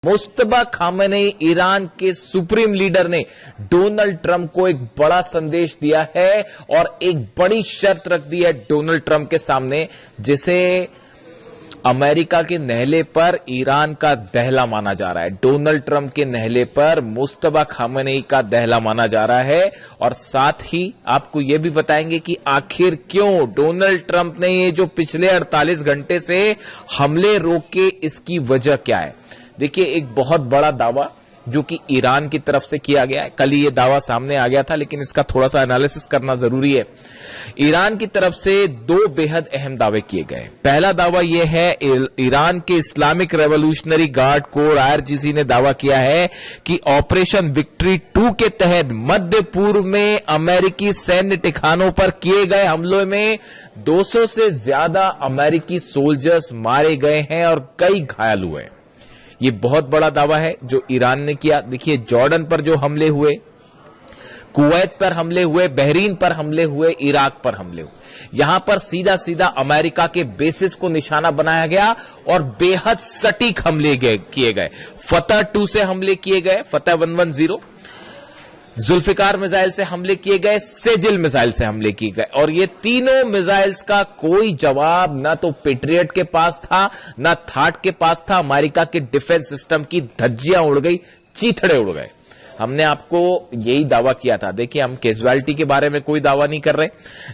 मुस्तबा Khamenei Iran के supreme leader ने Donald Trump को एक बड़ा संदेश दिया है और एक बड़ी शर्त रख दी है डोनाल्ड ट्रंप के सामने, जिसे अमेरिका के नहले पर ईरान का दहला माना जा रहा है। डोनाल्ड ट्रंप के नहले पर मुस्तबा खामेनेई का दहला माना जा रहा है और साथ ही आपको यह भी बताएंगे कि आखिर क्यों डोनाल्ड ट्रंप ने ये जो पिछले 48 घंटे से हमले रोके, इसकी वजह क्या है। देखिए, एक बहुत बड़ा दावा जो कि ईरान की तरफ से किया गया है। कल ही ये दावा सामने आ गया था, लेकिन इसका थोड़ा सा एनालिसिस करना जरूरी है। ईरान की तरफ से दो बेहद अहम दावे किए गए। पहला दावा यह है, ईरान के Islamic revolutionary guard core IRGC ने दावा किया है कि ऑपरेशन विक्ट्री 2 के तहत मध्य पूर्व में अमेरिकी सैन्य ठिकानों पर किए गए हमलों में 200 से ज्यादा अमेरिकी सोल्जर्स मारे गए हैं और कई घायल हुए। ये बहुत बड़ा दावा है जो ईरान ने किया। देखिए, जॉर्डन पर जो हमले हुए, कुवैत पर हमले हुए, बहरीन पर हमले हुए, इराक पर हमले हुए, यहां पर सीधा सीधा अमेरिका के बेसिस को निशाना बनाया गया और बेहद सटीक हमले किए गए। फतह 2 से हमले किए गए, फतह 110, जुल्फिकार मिसाइल से हमले किए गए, सेजिल मिसाइल से हमले किए गए और ये तीनों मिसाइल्स का कोई जवाब ना तो पेट्रियट के पास था, ना थाट के पास था। अमेरिका के डिफेंस सिस्टम की धज्जियां उड़ गई, चीथड़े उड़ गए। हमने आपको यही दावा किया था। देखिए, हम कैजुअलिटी के बारे में कोई दावा नहीं कर रहे,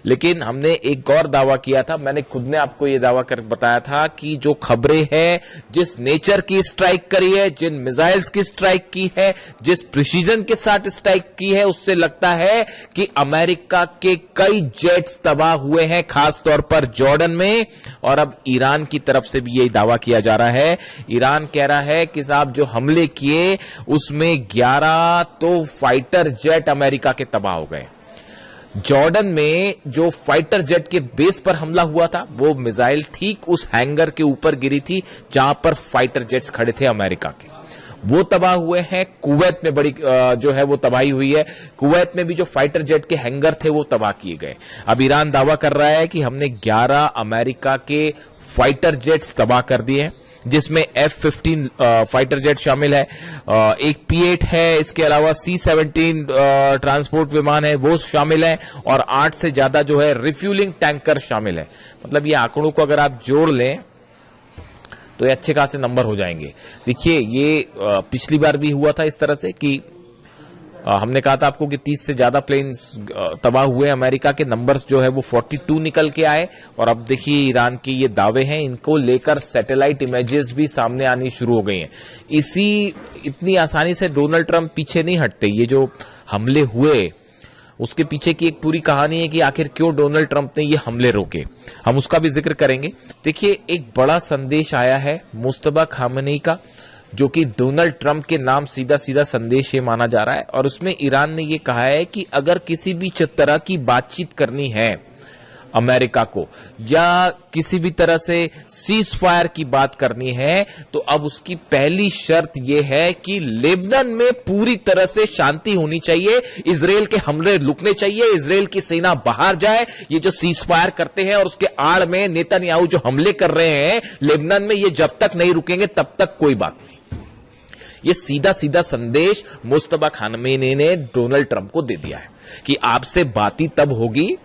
लेकिन हमने एक और दावा किया था। मैंने खुद ने आपको यह दावा कर बताया था कि जो खबरें हैं, जिस नेचर की स्ट्राइक करी है, जिन मिसाइल्स की स्ट्राइक की है, जिस प्रिसीजन के साथ स्ट्राइक की है, उससे लगता है कि अमेरिका के कई जेट्स तबाह हुए हैं, खासतौर पर जॉर्डन में। और अब ईरान की तरफ से भी यही दावा किया जा रहा है। ईरान कह रहा है कि साहब, जो हमले किए उसमें 11 तो फाइटर जेट अमेरिका के तबाह हो गए। जॉर्डन में जो फाइटर जेट के बेस पर हमला हुआ था, वो मिसाइल ठीक उस हैंगर के ऊपर गिरी थी जहां पर फाइटर जेट्स खड़े थे अमेरिका के, वो तबाह हुए हैं। कुवैत में बड़ी जो है वो तबाही हुई है। कुवैत में भी जो फाइटर जेट के हैंगर थे वो तबाह किए गए। अब ईरान दावा कर रहा है कि हमने 11 अमेरिका के फाइटर जेट्स तबाह कर दिए हैं, जिसमें F-15 फाइटर जेट शामिल है, एक P-8 है, इसके अलावा C-17 ट्रांसपोर्ट विमान है, वो शामिल है और 8 से ज्यादा जो है रिफ्यूलिंग टैंकर शामिल है। मतलब ये आंकड़ों को अगर आप जोड़ लें तो ये अच्छे खासे नंबर हो जाएंगे। देखिए, ये पिछली बार भी हुआ था इस तरह से कि हमने कहा था आपको कि 30 से ज्यादा प्लेन्स तबाह हुए। अमेरिका के नंबर्स जो है वो 42 निकल के आए और अब देखिए ईरान के ये दावे हैं, इनको लेकर सैटेलाइट इमेजेस भी सामने आनी शुरू हो गई हैं। इतनी आसानी से डोनाल्ड ट्रंप पीछे नहीं हटते। ये जो हमले हुए उसके पीछे की एक पूरी कहानी है कि आखिर क्यों डोनाल्ड ट्रंप ने ये हमले रोके, हम उसका भी जिक्र करेंगे। देखिए, एक बड़ा संदेश आया है मुस्तबा खामेनेई का, जो कि डोनाल्ड ट्रंप के नाम सीधा सीधा संदेश ये माना जा रहा है और उसमें ईरान ने ये कहा है कि अगर किसी भी तरह की बातचीत करनी है अमेरिका को, या किसी भी तरह से सीज फायर की बात करनी है, तो अब उसकी पहली शर्त यह है कि लेबनान में पूरी तरह से शांति होनी चाहिए, इजराइल के हमले रुकने चाहिए, इजराइल की सेना बाहर जाए। ये जो सीज फायर करते हैं और उसके आड़ में नेतन्याहू जो हमले कर रहे हैं लेबनान में, ये जब तक नहीं रुकेंगे तब तक कोई बात नहीं। ये सीधा सीधा संदेश मुस्तबा खामेनेई ने डोनाल्ड ट्रंप को दे दिया है कि आपसे बात ही तब होगी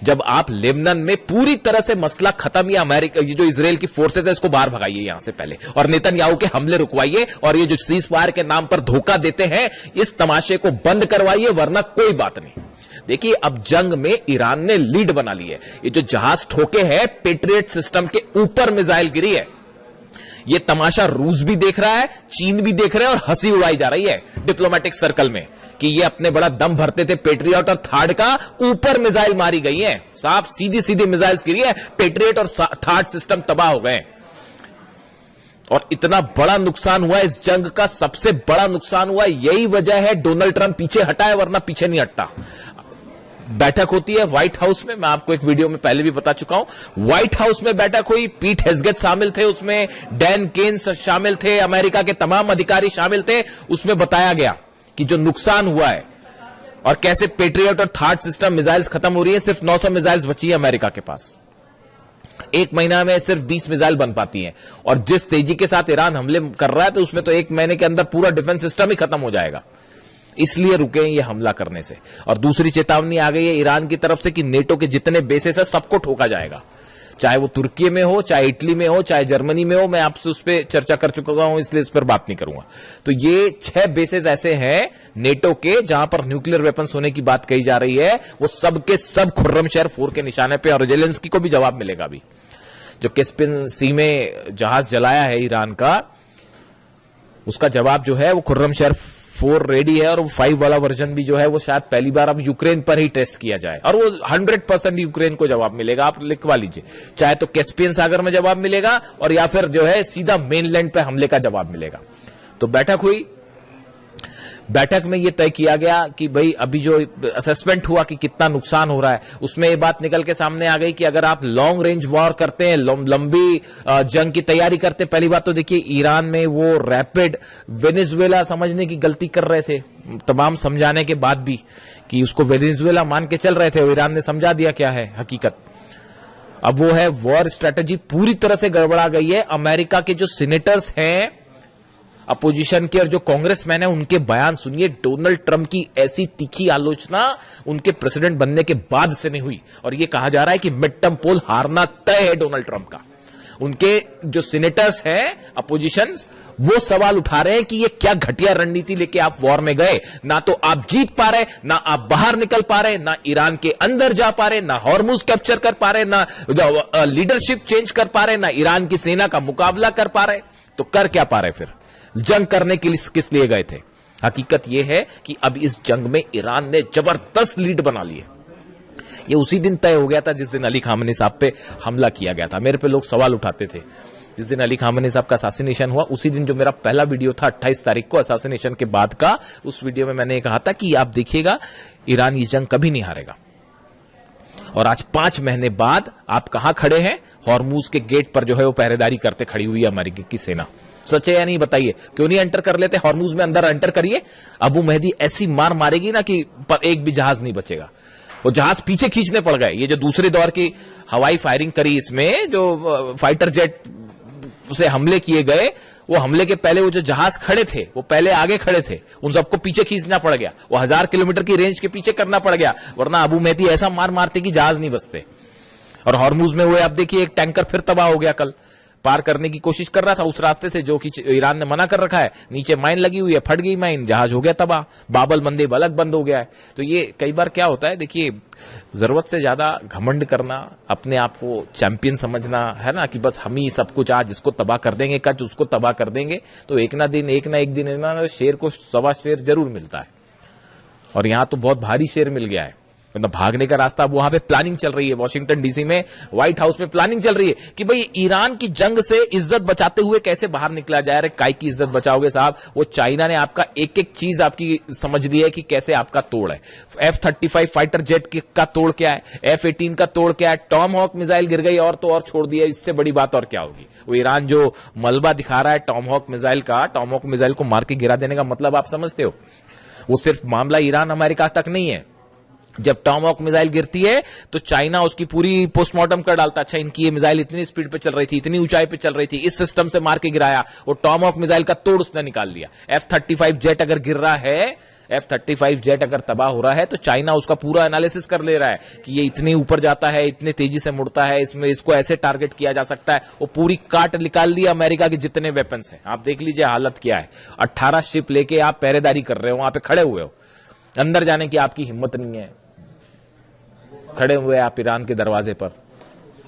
जब आप लेबनान में पूरी तरह से मसला खत्म, या अमेरिका ये जो इजराइल की फोर्सेस है इसको बाहर भगाइए यहां से पहले, और नेतन्याहू के हमले रुकवाइए, और ये जो सीज फायर के नाम पर धोखा देते हैं इस तमाशे को बंद करवाइए, वरना कोई बात नहीं। देखिए, अब जंग में ईरान ने लीड बना ली है। ये जो जहाज ठोके हैं, पेट्रियट सिस्टम के ऊपर मिसाइल गिरी है, ये तमाशा रूस भी देख रहा है, चीन भी देख रहा है और हंसी उड़ाई जा रही है डिप्लोमेटिक सर्कल में कि ये अपने बड़ा दम भरते थे। पेट्रियट और थार्ड का ऊपर मिसाइल मारी गई है साहब, सीधी सीधी मिसाइल्स गिरी है, पेट्रियट और थार्ड सिस्टम तबाह हो गए और इतना बड़ा नुकसान हुआ। इस जंग का सबसे बड़ा नुकसान हुआ, यही वजह है डोनाल्ड ट्रंप पीछे हटा है, वरना पीछे नहीं हटता। बैठक होती है व्हाइट हाउस में, मैं आपको एक वीडियो में पहले भी बता चुका हूं। व्हाइट हाउस में बैठक हुई, पीट हेग्सेट शामिल थे उसमें, डैन केन्स शामिल थे, अमेरिका के तमाम अधिकारी शामिल थे। उसमें बताया गया कि जो नुकसान हुआ है और कैसे पेट्रियट और थार्ड सिस्टम मिसाइल्स खत्म हो रही है, सिर्फ 900 मिसाइल्स बची है अमेरिका के पास। एक महीना में सिर्फ 20 मिसाइल बन पाती हैं, और जिस तेजी के साथ ईरान हमले कर रहा है तो उसमें तो एक महीने के अंदर पूरा डिफेंस सिस्टम ही खत्म हो जाएगा। इसलिए रुके ये हमला करने से। और दूसरी चेतावनी आ गई है ईरान की तरफ से कि नेटो के जितने बेसेस है सबको ठोका जाएगा, चाहे वो तुर्की में हो, चाहे इटली में हो, चाहे जर्मनी में हो। मैं आपसे उस पर चर्चा कर चुका हूं, इसलिए इस पर बात नहीं करूंगा। तो ये 6 बेसेस ऐसे हैं नेटो के जहां पर न्यूक्लियर वेपन्स होने की बात कही जा रही है। वो सब के सब खुर्रमशहर 4 के निशाने पे, और जेलेंस्की को भी जवाब मिलेगा। अभी जो कैस्पियन सी में जहाज जलाया है ईरान का, उसका जवाब जो है वो खुर्रमशहर 4 रेडी है, और वो 5 वाला वर्जन भी जो है वो शायद पहली बार अब यूक्रेन पर ही टेस्ट किया जाए, और वो 100% यूक्रेन को जवाब मिलेगा। आप लिखवा लीजिए, चाहे तो कैस्पियन सागर में जवाब मिलेगा, और या फिर जो है सीधा मेनलैंड पे हमले का जवाब मिलेगा। तो बैठक हुई, बैठक में यह तय किया गया कि भाई अभी जो असेसमेंट हुआ कि कितना नुकसान हो रहा है, उसमें यह बात निकल के सामने आ गई कि अगर आप लॉन्ग रेंज वॉर करते हैं, लंबी जंग की तैयारी करते हैं, पहली बात तो देखिए ईरान में वो रैपिड वेनेजुएला समझने की गलती कर रहे थे, तमाम समझाने के बाद भी कि उसको वेनेजुएला मान के चल रहे थे, ईरान ने समझा दिया क्या है हकीकत। अब वो है वॉर स्ट्रेटेजी पूरी तरह से गड़बड़ा गई है। अमेरिका के जो सीनेटर्स हैं अपोजिशन के और जो कांग्रेसमैन है, उनके बयान सुनिए। डोनाल्ड ट्रंप की ऐसी तीखी आलोचना उनके प्रेसिडेंट बनने के बाद से नहीं हुई, और यह कहा जा रहा है कि मिड टर्म पोल हारना तय है डोनाल्ड ट्रंप का। उनके जो सीनेटर्स हैं अपोजिशन, वो सवाल उठा रहे हैं कि ये क्या घटिया रणनीति लेके आप वॉर में गए। ना तो आप जीत पा रहे, ना आप बाहर निकल पा रहे, ना ईरान के अंदर जा पा रहे, ना हॉर्मुज कैप्चर कर पा रहे, ना लीडरशिप चेंज कर पा रहे, ना ईरान की सेना का मुकाबला कर पा रहे। तो कर क्या पा रहे फिर? जंग करने के लिए किस लिए गए थे? हकीकत यह है कि अब इस जंग में ईरान ने जबरदस्त लीड बना ली है। यह उसी दिन तय हो गया था जिस दिन अली खामेनी साहब पे हमला किया गया था। मेरे पे लोग सवाल उठाते थे, जिस दिन अली खामेनी साहब का असैसिनेशन हुआ, उसी दिन जो मेरा पहला वीडियो था 28 तारीख को असैसिनेशन के बाद का, उस वीडियो में मैंने कहा था कि आप देखिएगा ईरान ये जंग कभी नहीं हारेगा। और आज 5 महीने बाद आप कहां खड़े हैं? हॉर्मुज के गेट पर जो है वो पहरेदारी करते खड़ी हुई है अमेरिका की सेना। सच है या नहीं बताइए? क्यों नहीं एंटर कर लेते? हॉर्मुज में अंदर एंटर करिए, अबू मेहदी ऐसी मार मारेगी ना कि पर एक भी जहाज नहीं बचेगा। वो जहाज पीछे खींचने पड़ गए। ये जो दूसरे दौर की हवाई फायरिंग करी, इसमें जो फाइटर जेट से हमले किए गए, वो हमले के पहले वो जो जहाज खड़े थे वो पहले आगे खड़े थे, उन सबको पीछे खींचना पड़ गया। वो 1000 किलोमीटर की रेंज के पीछे करना पड़ गया, वरना अबू मेहदी ऐसा मार मारते कि जहाज नहीं बचते। और हॉर्मुज में वो आप देखिए एक टैंकर फिर तबाह हो गया, कल पार करने की कोशिश कर रहा था उस रास्ते से जो कि ईरान ने मना कर रखा है। नीचे माइन लगी हुई है, फट गई माइन, जहाज हो गया तबाह, बाबल मंदेब अलग बंद हो गया है। तो ये कई बार क्या होता है, देखिए जरूरत से ज्यादा घमंड करना, अपने आप को चैंपियन समझना, है ना, कि बस हम ही सब कुछ आज इसको तबाह कर देंगे, कल उसको तबाह कर देंगे, तो एक ना एक दिन शेर को 1.25 शेर जरूर मिलता है। और यहां तो बहुत भारी शेर मिल गया है, मतलब भागने का रास्ता। अब वहां पे प्लानिंग चल रही है, वॉशिंगटन डीसी में, व्हाइट हाउस में प्लानिंग चल रही है कि भाई ईरान की जंग से इज्जत बचाते हुए कैसे बाहर निकला जाए। अरे काय की इज्जत बचाओगे साहब? वो चाइना ने आपका एक एक चीज आपकी समझ ली है कि कैसे आपका तोड़ है। F-35 फाइटर जेट का तोड़ क्या है, F-18 का तोड़ क्या है, टॉम हॉक मिसाइल गिर गई और तो और छोड़ दिया, इससे बड़ी बात और क्या होगी। वो ईरान जो मलबा दिखा रहा है टॉम हॉक मिसाइल का, टॉम हॉक मिसाइल को मार के गिरा देने का मतलब आप समझते हो? वो सिर्फ मामला ईरान अमेरिका तक नहीं है। जब टॉम हॉक मिसाइल गिरती है तो चाइना उसकी पूरी पोस्टमार्टम कर डालता। अच्छा, इनकी ये मिसाइल इतनी स्पीड पे चल रही थी, इतनी ऊंचाई पे चल रही थी, इस सिस्टम से मार के गिराया। वो टॉम हॉक मिसाइल का तोड़ उसने निकाल दिया। F-35 जेट अगर गिर रहा है, F-35 जेट अगर तबाह हो रहा है, तो चाइना उसका पूरा एनालिसिस कर ले रहा है कि ये इतने ऊपर जाता है, इतने तेजी से मुड़ता है, इसमें इसको ऐसे टारगेट किया जा सकता है। वो पूरी काट निकाल दी अमेरिका के जितने वेपन्स हैं। आप देख लीजिए हालत क्या है। 18 शिप लेके आप पहरेदारी कर रहे हो, वहां पे खड़े हुए हो, अंदर जाने की आपकी हिम्मत नहीं है, खड़े हुए आप ईरान के दरवाजे पर।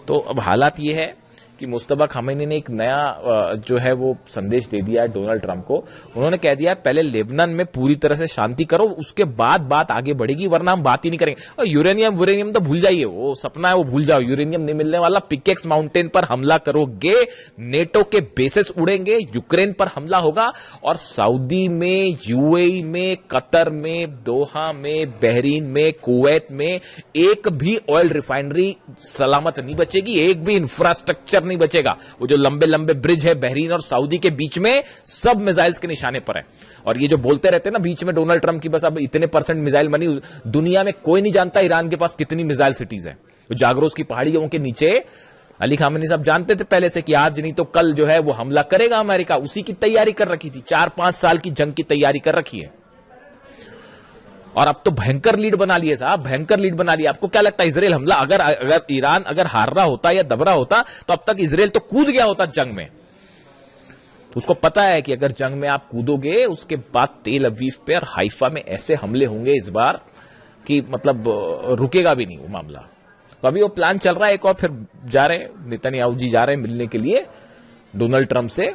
तो अब हालात ये है कि मुस्तफा खामेनी ने एक नया जो है वो संदेश दे दिया है डोनाल्ड ट्रंप को। उन्होंने कह दिया है पहले लेबनान में पूरी तरह से शांति करो, उसके बाद बात आगे बढ़ेगी, वरना हम बात ही नहीं करेंगे। और यूरेनियम तो भूल जाइए, वो सपना है, वो भूल जाओ, यूरेनियम नहीं मिलने वाला। पिकेक्स माउंटेन पर हमला करोगे, नेटो के बेसेस उड़ेंगे, यूक्रेन पर हमला होगा, और सऊदी में, यूएई में, कतर में, दोहा में, बहरीन में, कुवैत में एक भी ऑयल रिफाइनरी सलामत नहीं बचेगी, एक भी इंफ्रास्ट्रक्चर नहीं बचेगा। वो जो लंबे लंबे ब्रिज है बहरीन और सऊदी के बीच में, सब मिसाइल्स के निशाने पर है। और ये जो बोलते रहते हैं ना बीच में डोनाल्ड ट्रंप की बस अब इतने % मिसाइल बनी, दुनिया में कोई नहीं जानता ईरान के पास कितनी मिसाइल सिटीज है। जागरोस की पहाड़ियों के नीचे अली खामेनी साहब जानते थे पहले से कि आज नहीं तो कल जो है वो हमला करेगा अमेरिका, उसी की तैयारी कर रखी थी, 4-5 साल की जंग की तैयारी कर रखी है। और अब तो भयंकर लीड बना लिए साहब, भयंकर लीड बना लिया। आपको क्या लगता है इसराइल हमला अगर ईरान अगर हार रहा होता या दब रहा होता तो अब तक इसराइल तो कूद गया होता जंग में। उसको पता है कि अगर जंग में आप कूदोगे उसके बाद तेल अवीव पे और हाइफा में ऐसे हमले होंगे इस बार कि मतलब रुकेगा भी नहीं वो मामला। तो अभी वो प्लान चल रहा है एक और, फिर जा रहे नेतन्याहू जी जा रहे हैं मिलने के लिए डोनाल्ड ट्रंप से,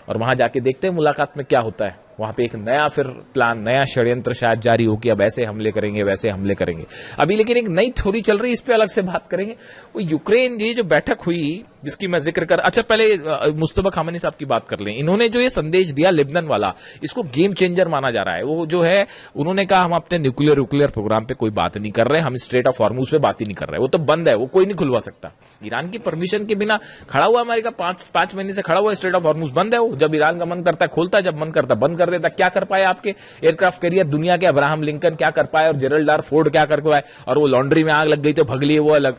और वहां जाके देखते हैं मुलाकात में क्या होता है। वहां पे एक नया फिर प्लान, नया षड्यंत्र शायद जारी हो कि अब ऐसे हमले करेंगे वैसे हमले करेंगे। अभी लेकिन एक नई थ्योरी चल रही है, इस पे अलग से बात करेंगे। वो यूक्रेन ये जो बैठक हुई जिसकी मैं जिक्र कर, अच्छा पहले मुस्तफा खामेनी साहब की बात कर लें। इन्होंने जो ये संदेश दिया लेबनान वाला, इसको गेम चेंजर माना जा रहा है। वो जो है उन्होंने कहा हम अपने न्यूक्लियर प्रोग्राम पे कोई बात नहीं कर रहे, हम स्ट्रेट ऑफ हॉर्मुज पे बात ही नहीं कर रहे, वो तो बंद है, वो कोई नहीं खुलवा सकता। ईरान की परमिशन के बिना खड़ा हुआ अमेरिका, 5 महीने से खड़ा हुआ, स्ट्रेट ऑफ हॉर्मुज बंद है। वो जब ईरान का मन करता है खोलता है, जब मन करता है बंद कर देता। क्या कर पाए आपके एयरक्राफ्ट कैरियर दुनिया के? अब्राहम लिंकन क्या कर पाए और जेरल्ड आर फोर्ड क्या कर पाए? और वो लॉन्ड्री में आग लग गई तो भग लिए, वो अलग।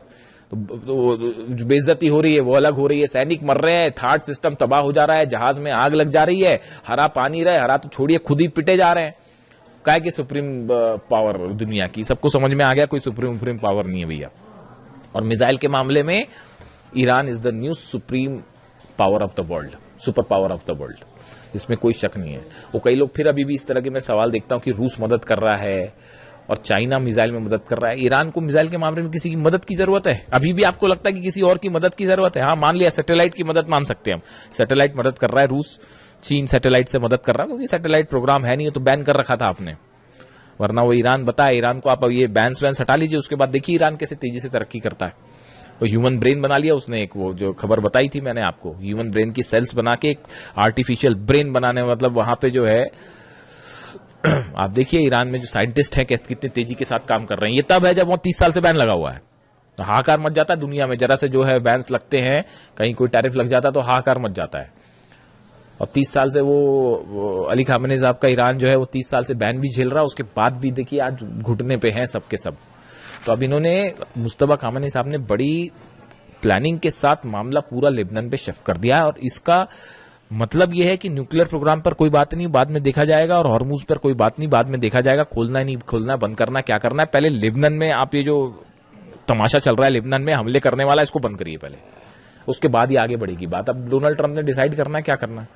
तो बेइज्जती हो रही है वो अलग हो रही है, सैनिक मर रहे हैं, थार्ड सिस्टम तबाह हो जा रहा है, जहाज में आग लग जा रही है, हरा पानी रहे, हरा तो छोड़िए खुद ही पिटे जा रहे हैं। क्या कि सुप्रीम पावर दुनिया की, सबको समझ में आ गया कोई सुप्रीम पावर नहीं है भैया। और मिसाइल के मामले में Iran is the new supreme power of the world, super power of the world, इसमें कोई शक नहीं है। वो कई लोग फिर अभी भी इस तरह के मैं सवाल देखता हूं कि रूस मदद कर रहा है और चाइना मिसाइल में मदद कर रहा है। ईरान को मिसाइल के मामले में किसी की मदद की जरूरत है? अभी भी आपको लगता है कि किसी और की मदद की जरूरत है? हाँ, मान लिया सैटेलाइट की मदद मान सकते हैं हम, सैटेलाइट मदद कर रहा है रूस, चीन सैटेलाइट से मदद कर रहा है, क्योंकि सैटेलाइट प्रोग्राम है नहीं तो बैन कर रखा था आपने, वरना वो ईरान बताया। ईरान को आप ये बैन हटा लीजिए, उसके बाद देखिए ईरान कैसे तेजी से तरक्की करता है। तो ह्यूमन ब्रेन बना लिया उसने, एक वो जो खबर बताई थी मैंने आपको, ह्यूमन ब्रेन की सेल्स बना के एक आर्टिफिशियल ब्रेन बनाने, मतलब वहां पे जो है आप देखिए ईरान में जो साइंटिस्ट हैं कितनी तेजी के साथ काम कर रहे हैं। ये तब है जब वो 30 साल से बैन लगा हुआ है, तो हाहाकार मच जाता है दुनिया में। जरा से जो है बैन्स लगते हैं, कहीं कोई टैरिफ लग जाता है तो हाहाकार मच जाता है। और 30 साल से वो अली खामेनी साहब का ईरान जो है वो 30 साल से बैन भी झेल रहा है, उसके बाद भी देखिए आज घुटने पे हैं सबके सब। तो अब इन्होंने, मुस्तफा खामेनी साहब ने बड़ी प्लानिंग के साथ मामला पूरा लेबनान पे शिफ्ट कर दिया है। और इसका मतलब यह है कि न्यूक्लियर प्रोग्राम पर कोई बात नहीं, बाद में देखा जाएगा, और हॉर्मुज पर कोई बात नहीं, बाद में देखा जाएगा, खोलना है नहीं खोलना, बंद करना क्या करना है। पहले लेबनान में आप ये जो तमाशा चल रहा है लेबनान में हमले करने वाला, इसको बंद करिए पहले, उसके बाद ही आगे बढ़ेगी बात। अब डोनाल्ड ट्रंप ने डिसाइड करना है क्या करना है,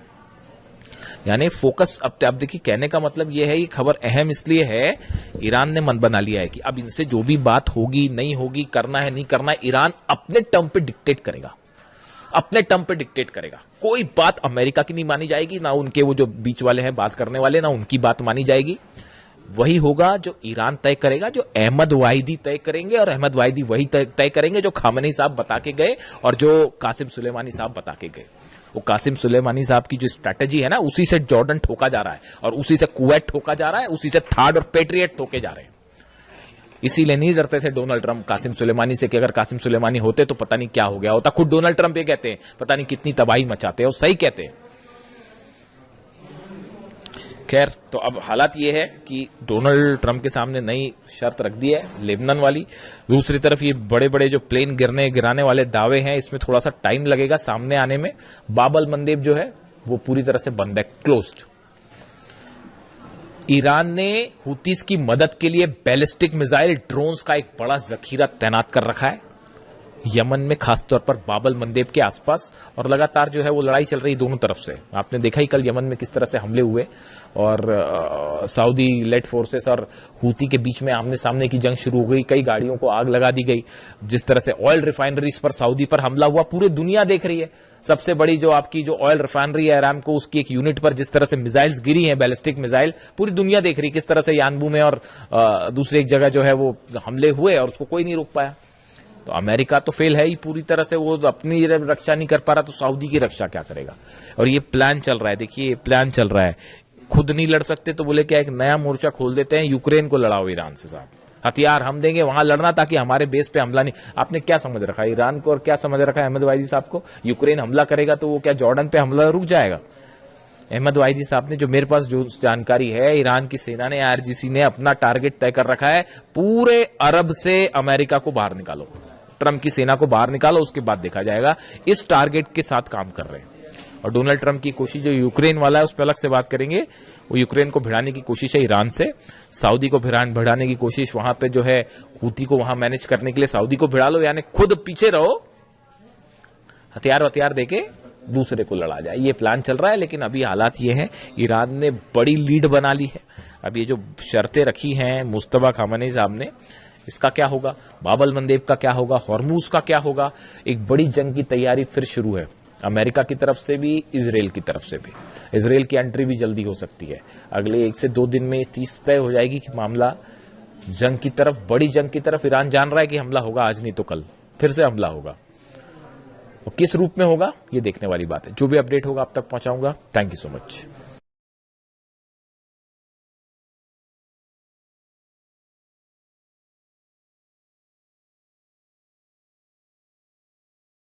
यानी फोकस। अब देखिए कहने का मतलब यह है, ये खबर अहम इसलिए है, ईरान ने मन बना लिया है कि अब इनसे जो भी बात होगी नहीं होगी, करना है नहीं करना है, ईरान अपने टर्म पे डिक्टेट करेगा, अपने टर्म पे डिक्टेट करेगा। कोई बात अमेरिका की नहीं मानी जाएगी, ना उनके वो जो बीच वाले हैं बात करने वाले, ना उनकी बात मानी जाएगी। वही होगा जो ईरान तय करेगा, जो अहमद वाहिदी तय करेंगे, और अहमद वाहिदी वही तय करेंगे जो खामेनी साहब बता के गए और जो कासिम सुलेमानी साहब बता के गए। वो कासिम सुलेमानी साहब की जो स्ट्रैटेजी है ना, उसी से जॉर्डन ठोका जा रहा है, और उसी से कुवैत ठोका जा रहा है, उसी से थार्ड और पेट्रियट ठोके जा रहे हैं। इसीलिए नहीं डरते थे डोनाल्ड ट्रंप कासिम सुलेमानी से कि अगर कासिम सुलेमानी होते तो पता नहीं क्या हो गया होता। खुद डोनाल्ड ट्रंप ये कहते हैं पता नहीं कितनी तबाही मचाते हैं, और सही कहते हैं। खैर, तो अब हालात ये है कि डोनाल्ड ट्रंप के सामने नई शर्त रख दी है लेबनान वाली। दूसरी तरफ ये बड़े बड़े जो प्लेन गिराने वाले दावे हैं, इसमें थोड़ा सा टाइम लगेगा सामने आने में। बाबल मंदेब जो है वो पूरी तरह से बंद है, क्लोज्ड। ईरान ने हुतीस की मदद के लिए बैलिस्टिक मिसाइल ड्रोन्स का एक बड़ा जखीरा तैनात कर रखा है यमन में, खासतौर पर बाबल मंदेब के आसपास। और लगातार जो है वो लड़ाई चल रही दोनों तरफ से। आपने देखा ही कल यमन में किस तरह से हमले हुए, और सऊदी लेड फोर्सेस और हूती के बीच में आमने सामने की जंग शुरू हो गई। कई गाड़ियों को आग लगा दी गई। जिस तरह से ऑयल रिफाइनरीज पर सऊदी पर हमला हुआ, पूरी दुनिया देख रही है। सबसे बड़ी जो आपकी जो ऑयल रिफाइनरी है अरामको, उसकी एक यूनिट पर जिस तरह से मिसाइल्स गिरी हैं, बैलिस्टिक मिसाइल, पूरी दुनिया देख रही है किस तरह से यानबू में और दूसरी एक जगह जो है वो हमले हुए, और उसको कोई नहीं रोक पाया। तो अमेरिका तो फेल है ही पूरी तरह से, वो अपनी रक्षा नहीं कर पा रहा, तो सऊदी की रक्षा क्या करेगा। और ये प्लान चल रहा है, देखिए ये प्लान चल रहा है। खुद नहीं लड़ सकते तो बोले क्या एक नया मोर्चा खोल देते हैं, यूक्रेन को लड़ाओ ईरान से साहब, हथियार हम देंगे वहां लड़ना, ताकि हमारे बेस पे हमला नहीं। आपने क्या समझ रखा है ईरान को, और क्या समझ रखा है अहमद वाहिदी साहब को? यूक्रेन हमला करेगा तो वो क्या जॉर्डन पे हमला रुक जाएगा? अहमद वाहिदी साहब ने, जो मेरे पास जो जानकारी है, ईरान की सेना ने, IRGC ने अपना टारगेट तय कर रखा है, पूरे अरब से अमेरिका को बाहर निकालो, ट्रंप की सेना को बाहर निकालो, उसके बाद देखा जाएगा। इस टारगेट के साथ काम कर रहे हैं। और डोनाल्ड ट्रंप की कोशिश जो यूक्रेन वाला है उस पर अलग से बात करेंगे। वो यूक्रेन को भिड़ाने की कोशिश है ईरान से, सऊदी को भिड़ाने की कोशिश वहां पे जो है हूती को वहां मैनेज करने के लिए सऊदी को भिड़ा लो, यानी खुद पीछे रहो, हथियार देके दूसरे को लड़ा जाए, ये प्लान चल रहा है। लेकिन अभी हालात ये हैं, ईरान ने बड़ी लीड बना ली है। अब ये जो शर्तें रखी हैं मुस्तफा खामेनी साहब ने, इसका क्या होगा, बाबल मंदेब का क्या होगा, हॉर्मूज का क्या होगा, एक बड़ी जंग की तैयारी फिर शुरू है अमेरिका की तरफ से भी, इजराइल की तरफ से भी। इजराइल की एंट्री भी जल्दी हो सकती है, अगले 1 से 2 दिन में 30 तय हो जाएगी कि मामला जंग की तरफ, बड़ी जंग की तरफ। ईरान जान रहा है कि हमला होगा, आज नहीं तो कल फिर से हमला होगा। और किस रूप में होगा ये देखने वाली बात है। जो भी अपडेट होगा आप तक पहुंचाऊंगा। Thank you so much.